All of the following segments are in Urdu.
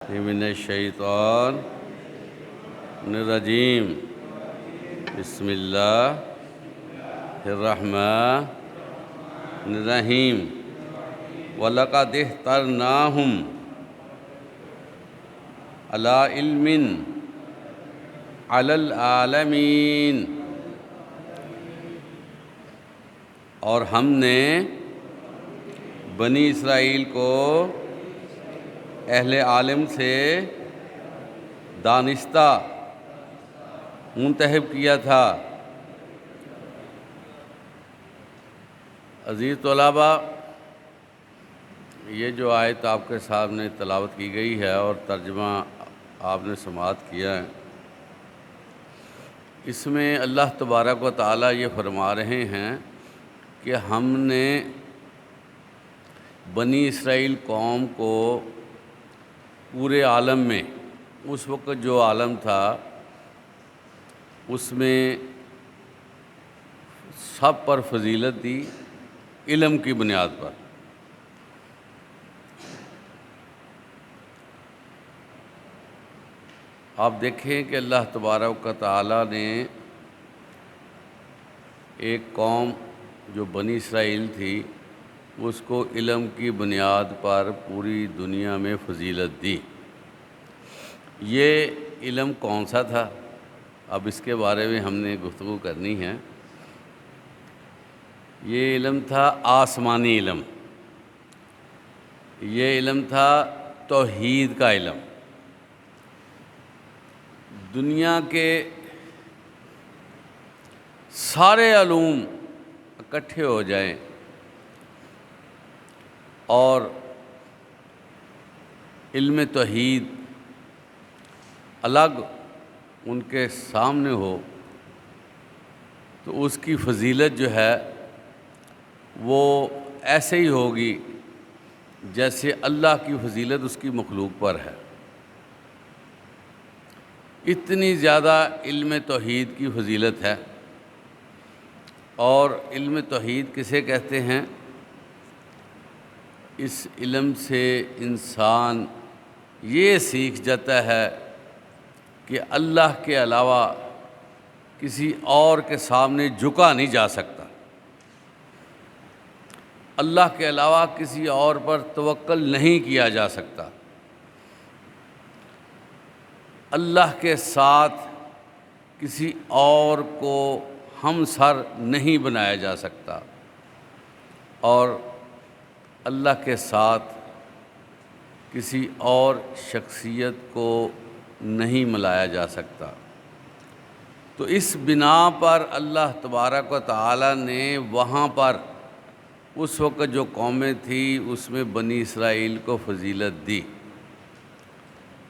من الشیطان الرجیم بسم اللہ الرحمن الرحیم وَلَقَدِ اخْتَرْنَاهُمْ عَلَىٰ عِلْمٍ عَلَى الْعَالَمِينَ، اور ہم نے بنی اسرائیل کو اہل عالم سے دانستہ منتخب کیا تھا۔ عزیز طلباء، یہ جو آیت آپ کے سامنے تلاوت کی گئی ہے اور ترجمہ آپ نے سماعت کیا ہے، اس میں اللہ تبارک و تعالیٰ یہ فرما رہے ہیں کہ ہم نے بنی اسرائیل قوم کو پورے عالم میں، اس وقت جو عالم تھا اس میں سب پر فضیلت دی، علم کی بنیاد پر۔ آپ دیکھیں کہ اللہ تبارک و تعالیٰ نے ایک قوم جو بنی اسرائیل تھی اس کو علم کی بنیاد پر پوری دنیا میں فضیلت دی۔ یہ علم کون سا تھا؟ اب اس کے بارے میں ہم نے گفتگو کرنی ہے۔ یہ علم تھا آسمانی علم، یہ علم تھا توحید کا علم۔ دنیا کے سارے علوم اکٹھے ہو جائیں اور علم توحید الگ ان کے سامنے ہو تو اس کی فضیلت جو ہے وہ ایسے ہی ہوگی جیسے اللہ کی فضیلت اس کی مخلوق پر ہے۔ اتنی زیادہ علم توحید کی فضیلت ہے۔ اور علم توحید کسے کہتے ہیں؟ اس علم سے انسان یہ سیکھ جاتا ہے کہ اللہ کے علاوہ کسی اور کے سامنے جھکا نہیں جا سکتا، اللہ کے علاوہ کسی اور پر توکل نہیں کیا جا سکتا، اللہ کے ساتھ کسی اور کو ہمسر نہیں بنایا جا سکتا، اور اللہ کے ساتھ کسی اور شخصیت کو نہیں ملایا جا سکتا۔ تو اس بنا پر اللہ تبارک و تعالیٰ نے وہاں پر اس وقت جو قومیں تھیں اس میں بنی اسرائیل کو فضیلت دی،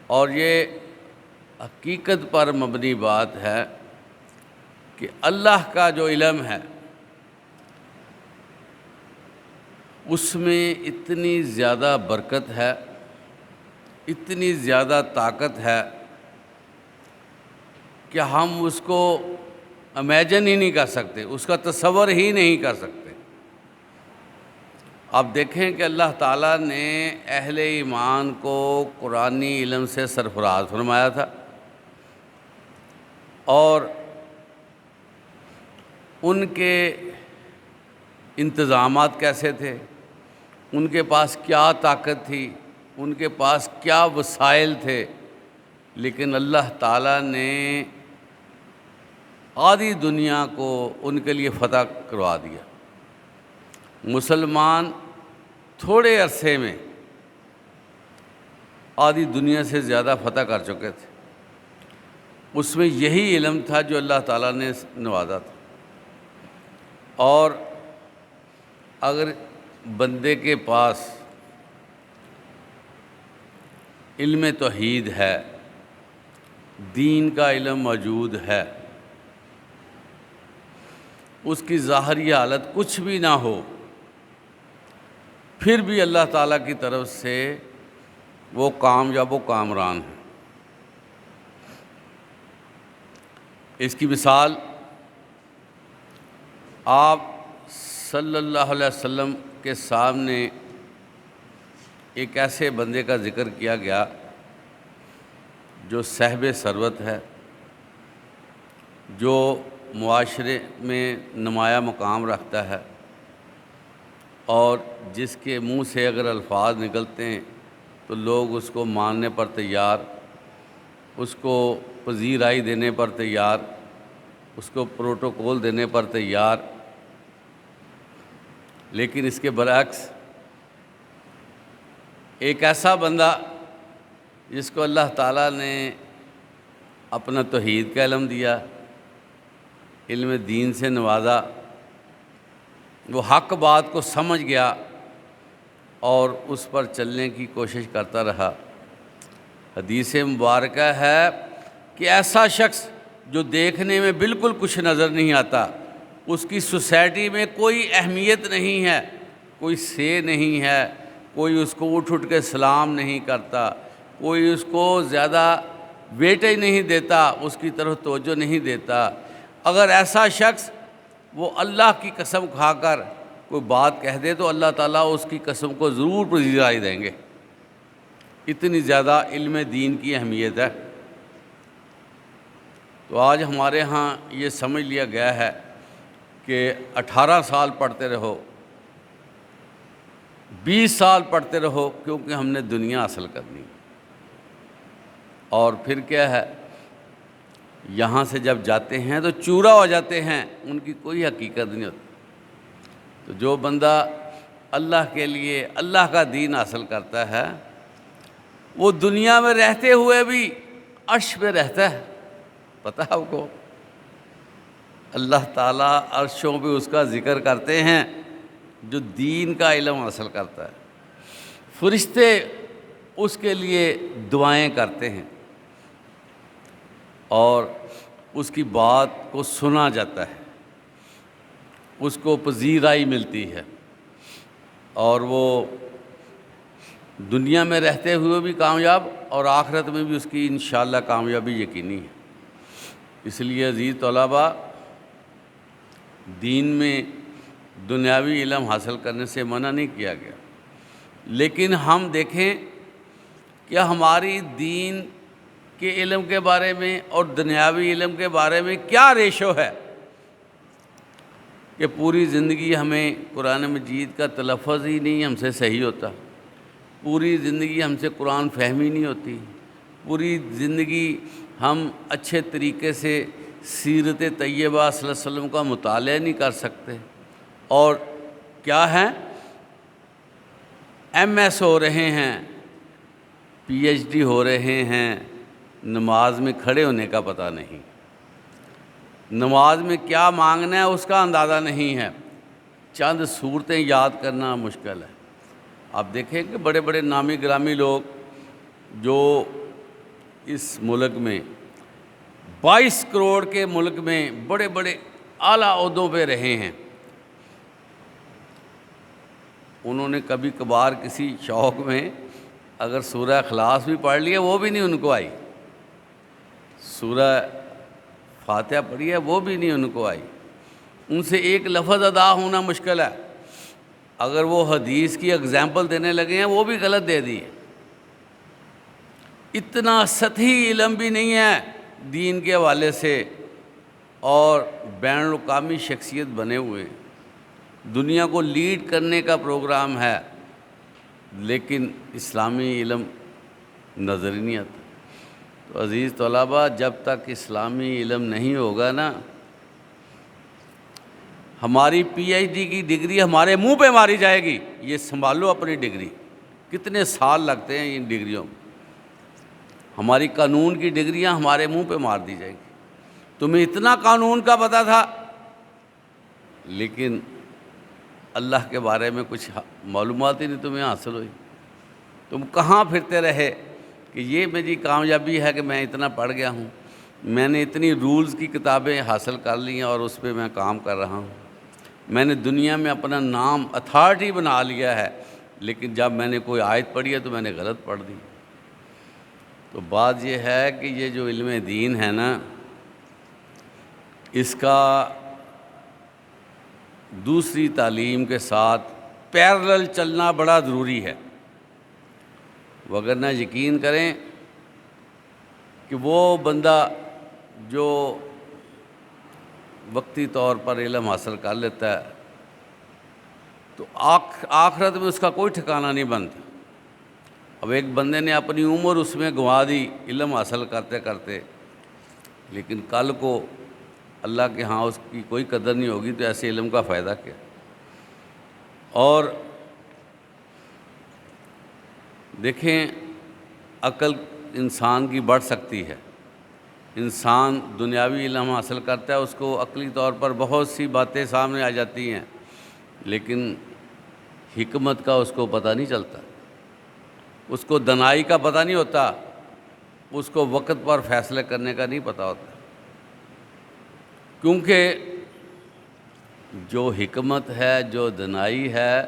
اور یہ حقیقت پر مبنی بات ہے کہ اللہ کا جو علم ہے اس میں اتنی زیادہ برکت ہے، اتنی زیادہ طاقت ہے کہ ہم اس کو امیجن ہی نہیں کر سکتے، اس کا تصور ہی نہیں کر سکتے۔ آپ دیکھیں کہ اللہ تعالیٰ نے اہل ایمان کو قرآنی علم سے سرفراز فرمایا تھا، اور ان کے انتظامات کیسے تھے، ان کے پاس کیا طاقت تھی، ان کے پاس کیا وسائل تھے، لیکن اللہ تعالیٰ نے آدھی دنیا کو ان کے لیے فتح کروا دیا۔ مسلمان تھوڑے عرصے میں آدھی دنیا سے زیادہ فتح کر چکے تھے۔ اس میں یہی علم تھا جو اللہ تعالیٰ نے نوازا تھا۔ اور اگر بندے کے پاس علم توحید ہے، دین کا علم موجود ہے، اس کی ظاہری حالت کچھ بھی نہ ہو، پھر بھی اللہ تعالیٰ کی طرف سے وہ کامیاب و کامران ہے۔ اس کی مثال آپ صلی اللہ علیہ وسلم کے سامنے ایک ایسے بندے کا ذکر کیا گیا جو صاحب ثروت ہے، جو معاشرے میں نمایاں مقام رکھتا ہے، اور جس کے منہ سے اگر الفاظ نکلتے ہیں تو لوگ اس کو ماننے پر تیار، اس کو پذیرائی دینے پر تیار، اس کو پروٹوکول دینے پر تیار، لیکن اس کے برعکس ایک ایسا بندہ جس کو اللہ تعالیٰ نے اپنا توحید کا علم دیا، علم دین سے نوازا، وہ حق بات کو سمجھ گیا اور اس پر چلنے کی کوشش کرتا رہا۔ حدیث مبارکہ ہے کہ ایسا شخص جو دیکھنے میں بالکل کچھ نظر نہیں آتا، اس کی سوسائٹی میں کوئی اہمیت نہیں ہے، کوئی سے نہیں ہے، کوئی اس کو اٹھ کے سلام نہیں کرتا، کوئی اس کو زیادہ ویٹیج نہیں دیتا، اس کی طرف توجہ نہیں دیتا، اگر ایسا شخص وہ اللہ کی قسم کھا کر کوئی بات کہہ دے تو اللہ تعالیٰ اس کی قسم کو ضرور پذیرائی دیں گے۔ اتنی زیادہ علم دین کی اہمیت ہے۔ تو آج ہمارے ہاں یہ سمجھ لیا گیا ہے کہ 18 سال پڑھتے رہو، 20 سال پڑھتے رہو، کیونکہ ہم نے دنیا حاصل کرنی، اور پھر کیا ہے، یہاں سے جب جاتے ہیں تو چورا ہو جاتے ہیں، ان کی کوئی حقیقت نہیں ہوتی۔ تو جو بندہ اللہ کے لیے اللہ کا دین حاصل کرتا ہے، وہ دنیا میں رہتے ہوئے بھی عرش پہ رہتا ہے۔ پتہ ہے آپ کو، اللہ تعالیٰ عرشوں پہ اس کا ذکر کرتے ہیں جو دین کا علم حاصل کرتا ہے، فرشتے اس کے لیے دعائیں کرتے ہیں اور اس کی بات کو سنا جاتا ہے، اس کو پذیرائی ملتی ہے، اور وہ دنیا میں رہتے ہوئے بھی کامیاب اور آخرت میں بھی اس کی انشاءاللہ کامیابی یقینی ہے۔ اس لیے عزیز طلباء، دین میں دنیاوی علم حاصل کرنے سے منع نہیں کیا گیا، لیکن ہم دیکھیں کہ ہماری دین کے علم کے بارے میں اور دنیاوی علم کے بارے میں کیا ریشو ہے کہ پوری زندگی ہمیں قرآن مجید کا تلفظ ہی نہیں ہم سے صحیح ہوتا، پوری زندگی ہم سے قرآن فہمی نہیں ہوتی، پوری زندگی ہم اچھے طریقے سے سیرت طیبہ صلی اللہ علیہ وسلم کا مطالعہ نہیں کر سکتے، اور کیا ہے، ایم ایس ہو رہے ہیں، پی ایچ ڈی ہو رہے ہیں، نماز میں کھڑے ہونے کا پتہ نہیں، نماز میں کیا مانگنا ہے اس کا اندازہ نہیں ہے، چند صورتیں یاد کرنا مشکل ہے۔ آپ دیکھیں کہ بڑے بڑے نامی گرامی لوگ جو اس ملک میں 22 کروڑ کے ملک میں بڑے بڑے اعلیٰ عہدوں پہ رہے ہیں، انہوں نے کبھی کبھار کسی شوق میں اگر سورہ اخلاص بھی پڑھ لیا وہ بھی نہیں ان کو آئی، سورہ فاتحہ پڑھی ہے وہ بھی نہیں ان کو آئی، ان سے ایک لفظ ادا ہونا مشکل ہے، اگر وہ حدیث کی اگزامپل دینے لگے ہیں وہ بھی غلط دے دی ہے۔ اتنا سطحی علم بھی نہیں ہے دین کے حوالے سے، اور بین الاقوامی شخصیت بنے ہوئے ہیں، دنیا کو لیڈ کرنے کا پروگرام ہے، لیکن اسلامی علم نظر ہی نہیں آتا۔ تو عزیز طلباء، جب تک اسلامی علم نہیں ہوگا نا، ہماری پی ایچ ڈی کی ڈگری ہمارے منہ پہ ماری جائے گی، یہ سنبھالو اپنی ڈگری، کتنے سال لگتے ہیں ان ڈگریوں میں، ہماری قانون کی ڈگریاں ہمارے منہ پہ مار دی جائیں گی۔ تمہیں اتنا قانون کا پتہ تھا، لیکن اللہ کے بارے میں کچھ معلومات ہی نہیں تمہیں حاصل ہوئی، تم کہاں پھرتے رہے کہ یہ میری کامیابی ہے کہ میں اتنا پڑھ گیا ہوں، میں نے اتنی رولز کی کتابیں حاصل کر لی ہیں اور اس پہ میں کام کر رہا ہوں، میں نے دنیا میں اپنا نام اتھارٹی بنا لیا ہے، لیکن جب میں نے کوئی آیت پڑھی ہے تو میں نے غلط پڑھ دی۔ تو بات یہ ہے کہ یہ جو علم دین ہے نا، اس کا دوسری تعلیم کے ساتھ پیرلل چلنا بڑا ضروری ہے، وگرنہ یقین کریں کہ وہ بندہ جو وقتی طور پر علم حاصل کر لیتا ہے تو آخرت میں اس کا کوئی ٹھکانہ نہیں بنتا۔ اب ایک بندے نے اپنی عمر اس میں گنوا دی علم حاصل کرتے کرتے، لیکن کل کو اللہ کے ہاں اس کی کوئی قدر نہیں ہوگی، تو ایسے علم کا فائدہ کیا؟ اور دیکھیں، عقل انسان کی بڑھ سکتی ہے، انسان دنیاوی علم حاصل کرتا ہے، اس کو عقلی طور پر بہت سی باتیں سامنے آ جاتی ہیں، لیکن حکمت کا اس کو پتہ نہیں چلتا، اس کو دانائی کا پتہ نہیں ہوتا، اس کو وقت پر فیصلے کرنے کا نہیں پتہ ہوتا، کیونکہ جو حکمت ہے، جو دانائی ہے،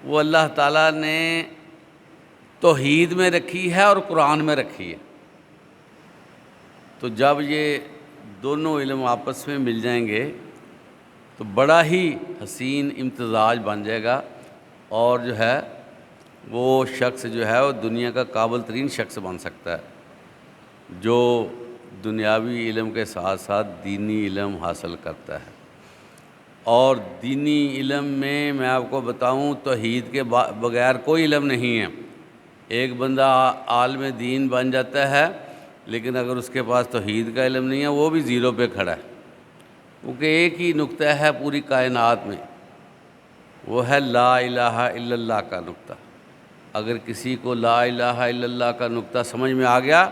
وہ اللہ تعالیٰ نے توحید میں رکھی ہے اور قرآن میں رکھی ہے۔ تو جب یہ دونوں علم آپس میں مل جائیں گے تو بڑا ہی حسین امتزاج بن جائے گا، اور جو ہے وہ شخص جو ہے وہ دنیا کا قابل ترین شخص بن سکتا ہے، جو دنیاوی علم کے ساتھ ساتھ دینی علم حاصل کرتا ہے۔ اور دینی علم میں آپ کو بتاؤں، توحید کے بغیر کوئی علم نہیں ہے۔ ایک بندہ عالم دین بن جاتا ہے، لیکن اگر اس کے پاس توحید کا علم نہیں ہے، وہ بھی زیرو پہ کھڑا ہے، کیونکہ ایک ہی نقطہ ہے پوری کائنات میں، وہ ہے لا الہ الا اللہ کا نقطہ۔ اگر کسی کو لا الہ الا اللہ کا نقطہ سمجھ میں آ گیا،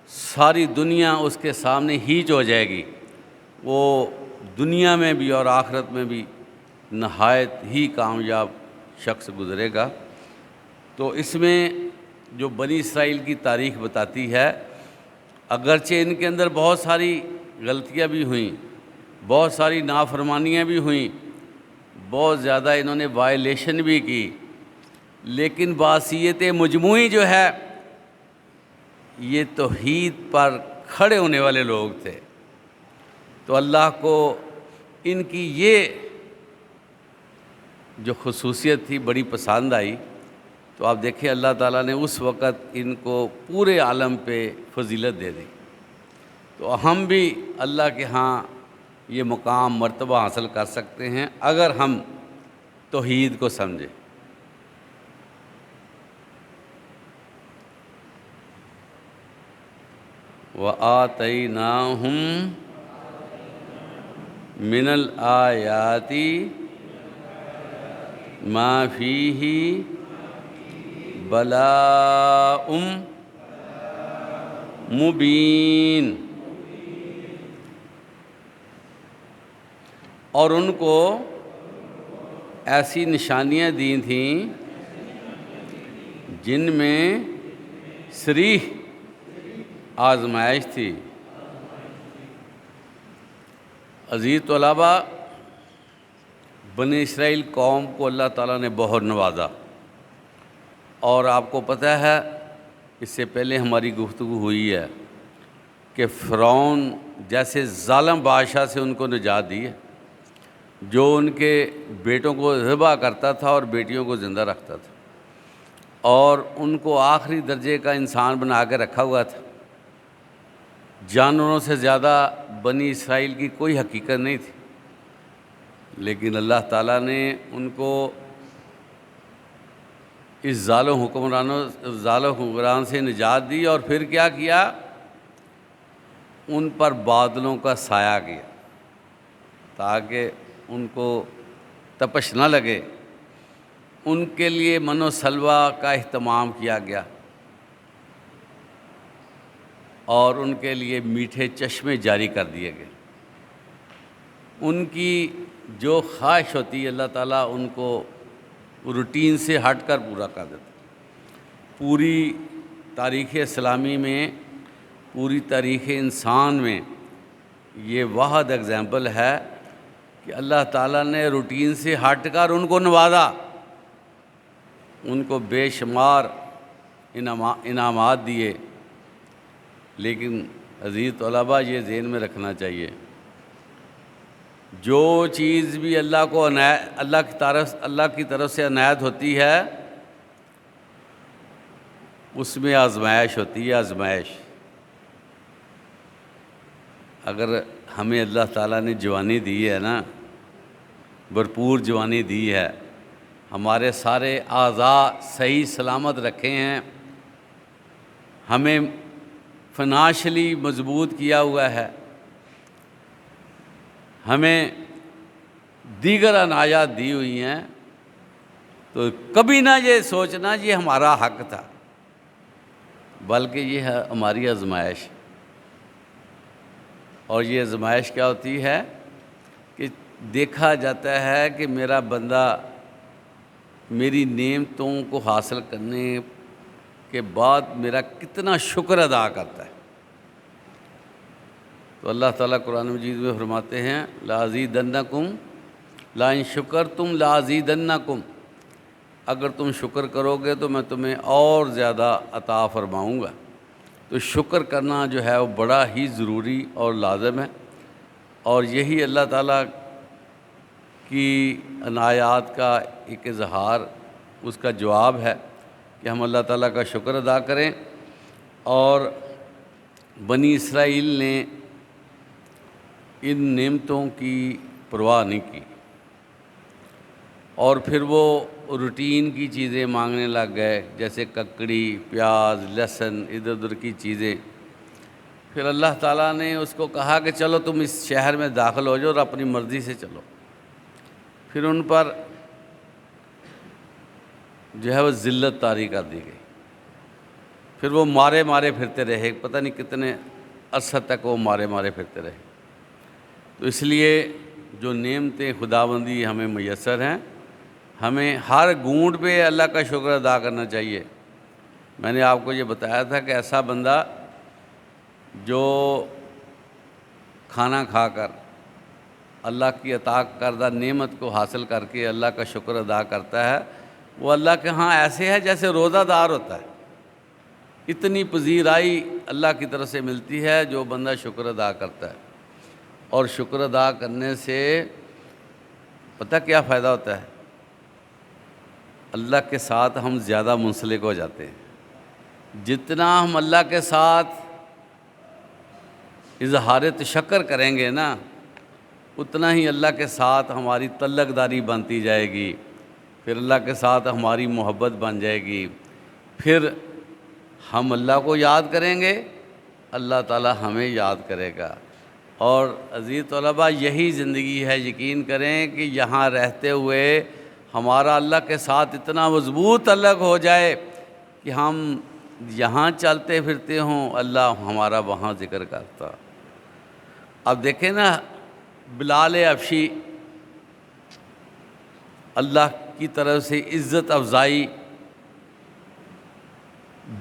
ساری دنیا اس کے سامنے ہیچ ہو جائے گی، وہ دنیا میں بھی اور آخرت میں بھی نہایت ہی کامیاب شخص گزرے گا۔ تو اس میں جو بنی اسرائیل کی تاریخ بتاتی ہے، اگرچہ ان کے اندر بہت ساری غلطیاں بھی ہوئیں، بہت ساری نافرمانیاں بھی ہوئیں، بہت زیادہ انہوں نے وائلیشن بھی کی، لیکن بحیثیت مجموعی جو ہے یہ توحید پر کھڑے ہونے والے لوگ تھے۔ تو اللہ کو ان کی یہ جو خصوصیت تھی بڑی پسند آئی، تو آپ دیکھیں اللہ تعالیٰ نے اس وقت ان کو پورے عالم پہ فضیلت دے دی۔ تو ہم بھی اللہ کے ہاں یہ مقام مرتبہ حاصل کر سکتے ہیں اگر ہم توحید کو سمجھیں۔ وَآتَيْنَاهُمْ مِنَ الْآيَاتِ مَا فِيهِ بَلَاءٌ مُبِينٌ، اور ان کو ایسی نشانیاں دی تھیں جن میں صریح آزمائش تھی۔ عزیز طلباء، بنی اسرائیل قوم کو اللہ تعالیٰ نے بہت نوازا، اور آپ کو پتہ ہے اس سے پہلے ہماری گفتگو ہوئی ہے کہ فرعون جیسے ظالم بادشاہ سے ان کو نجات دی ہے، جو ان کے بیٹوں کو ذبح کرتا تھا اور بیٹیوں کو زندہ رکھتا تھا، اور ان کو آخری درجے کا انسان بنا کے رکھا ہوا تھا۔ جانوروں سے زیادہ بنی اسرائیل کی کوئی حقیقت نہیں تھی، لیکن اللہ تعالیٰ نے ان کو اس ظالم حکمران سے نجات دی، اور پھر کیا کیا؟ ان پر بادلوں کا سایہ کیا تاکہ ان کو تپش نہ لگے، ان کے لیے من و سلوہ کا اہتمام کیا گیا، اور ان کے لیے میٹھے چشمے جاری کر دیے گئے۔ ان کی جو خواہش ہوتی ہے اللہ تعالیٰ ان کو روٹین سے ہٹ کر پورا کر دیتا۔ پوری تاریخ اسلامی میں، پوری تاریخ انسان میں یہ واحد اگزامپل ہے کہ اللہ تعالیٰ نے روٹین سے ہٹ کر ان کو نوازا، ان کو بے شمار انعامات دیے۔ لیکن عزیز طلباء، یہ ذہن میں رکھنا چاہیے، جو چیز بھی اللہ کی طرف سے عنایت ہوتی ہے، اس میں آزمائش ہوتی ہے، آزمائش۔ اگر ہمیں اللہ تعالیٰ نے جوانی دی ہے نا، بھرپور جوانی دی ہے، ہمارے سارے اعضاء صحیح سلامت رکھے ہیں، ہمیں فنانشلی مضبوط کیا ہوا ہے، ہمیں دیگر عنایات دی ہوئی ہیں، تو کبھی نہ یہ سوچنا یہ ہمارا حق تھا، بلکہ یہ ہے ہماری آزمائش۔ اور یہ آزمائش کیا ہوتی ہے کہ دیکھا جاتا ہے کہ میرا بندہ میری نعمتوں کو حاصل کرنے کے بعد میرا کتنا شکر ادا کرتا ہے۔ تو اللہ تعالیٰ قرآن مجید میں فرماتے ہیں لَأَزِيدَنَّكُمْ لَإِن شَكَرْتُمْ لَأَزِيدَنَّكُمْ، اگر تم شکر کرو گے تو میں تمہیں اور زیادہ عطا فرماؤں گا۔ تو شکر کرنا جو ہے وہ بڑا ہی ضروری اور لازم ہے، اور یہی اللہ تعالیٰ کی عنایات کا ایک اظہار، اس کا جواب ہے کہ ہم اللہ تعالیٰ کا شکر ادا کریں۔ اور بنی اسرائیل نے ان نعمتوں کی پرواہ نہیں کی، اور پھر وہ روٹین کی چیزیں مانگنے لگ گئے، جیسے ککڑی، پیاز، لہسن، ادھر ادھر کی چیزیں۔ پھر اللہ تعالیٰ نے اس کو کہا کہ چلو تم اس شہر میں داخل ہو جاؤ اور اپنی مرضی سے چلو۔ پھر ان پر جو ہے وہ ذلت طاری کر دی گئی، پھر وہ مارے مارے پھرتے رہے، پتہ نہیں کتنے عرصہ تک وہ مارے مارے پھرتے رہے۔ تو اس لیے جو نعمتیں خداوندی ہمیں میسر ہیں، ہمیں ہر گھونٹ پہ اللہ کا شکر ادا کرنا چاہیے۔ میں نے آپ کو یہ بتایا تھا کہ ایسا بندہ جو کھانا کھا کر اللہ کی عطا کردہ نعمت کو حاصل کر کے اللہ کا شکر ادا کرتا ہے، وہ اللہ کے ہاں ایسے ہے جیسے روزہ دار ہوتا ہے۔ اتنی پذیرائی اللہ کی طرف سے ملتی ہے جو بندہ شکر ادا کرتا ہے۔ اور شکر ادا کرنے سے پتہ کیا فائدہ ہوتا ہے؟ اللہ کے ساتھ ہم زیادہ منسلک ہو جاتے ہیں۔ جتنا ہم اللہ کے ساتھ اظہار تشکر کریں گے نا، اتنا ہی اللہ کے ساتھ ہماری تعلق داری بنتی جائے گی، پھر اللہ کے ساتھ ہماری محبت بن جائے گی، پھر ہم اللہ کو یاد کریں گے، اللہ تعالی ہمیں یاد کرے گا۔ اور عزیز طلباء، یہی زندگی ہے۔ یقین کریں کہ یہاں رہتے ہوئے ہمارا اللہ کے ساتھ اتنا مضبوط تعلق ہو جائے کہ ہم یہاں چلتے پھرتے ہوں، اللہ ہمارا وہاں ذکر کرتا۔ اب دیکھیں نا، بلال حبشی اللہ کی طرف سے عزت افزائی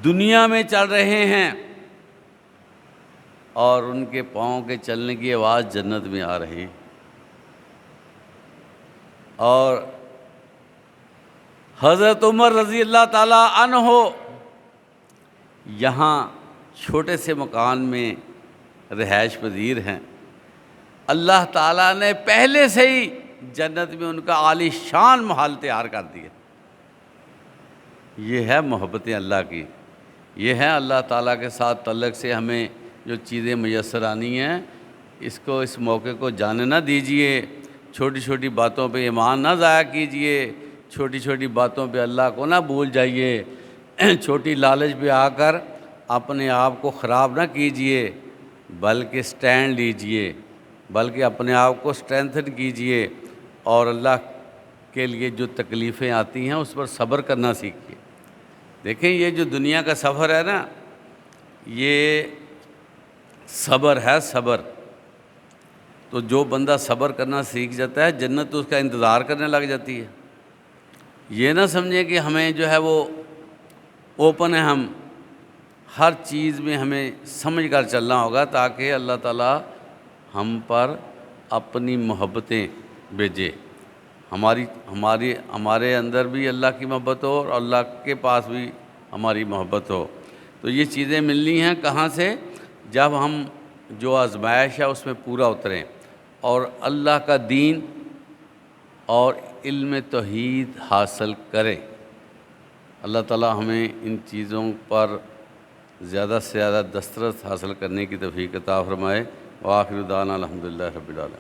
دنیا میں چل رہے ہیں، اور ان کے پاؤں کے چلنے کی آواز جنت میں آ رہی۔ اور حضرت عمر رضی اللہ تعالیٰ عنہ یہاں چھوٹے سے مکان میں رہائش پذیر ہیں، اللہ تعالیٰ نے پہلے سے ہی جنت میں ان کا عالی شان محل تیار کر دیا۔ یہ ہے محبت اللہ کی، یہ ہے اللہ تعالیٰ کے ساتھ تعلق سے ہمیں جو چیزیں میسر آنی ہیں، اس موقع کو جانے نہ دیجیے، چھوٹی چھوٹی باتوں پہ ایمان نہ ضائع کیجیے، چھوٹی چھوٹی باتوں پہ اللہ کو نہ بھول جائیے، چھوٹی لالچ پہ آ کر اپنے آپ کو خراب نہ کیجیے، بلکہ سٹینڈ لیجیے، بلکہ اپنے آپ کو سٹرینتھن کیجیے، اور اللہ کے لیے جو تکلیفیں آتی ہیں اس پر صبر کرنا سیکھیے۔ دیکھیں، یہ جو دنیا کا سفر ہے نا، یہ صبر ہے، صبر۔ تو جو بندہ صبر کرنا سیکھ جاتا ہے، جنت اس کا انتظار کرنے لگ جاتی ہے۔ یہ نہ سمجھیں کہ ہمیں جو ہے وہ اوپن ہے، ہم ہر چیز میں ہمیں سمجھ کر چلنا ہوگا تاکہ اللہ تعالیٰ ہم پر اپنی محبتیں بھیجے، ہمارے اندر بھی اللہ کی محبت ہو اور اللہ کے پاس بھی ہماری محبت ہو۔ تو یہ چیزیں ملنی ہیں کہاں سے؟ جب ہم جو آزمائش ہے اس میں پورا اتریں اور اللہ کا دین اور علم توحید حاصل کریں۔ اللہ تعالی ہمیں ان چیزوں پر زیادہ سے زیادہ دسترس حاصل کرنے کی توفیق عطا فرمائے۔ وآخر دعوانا الحمدللہ رب العالمین۔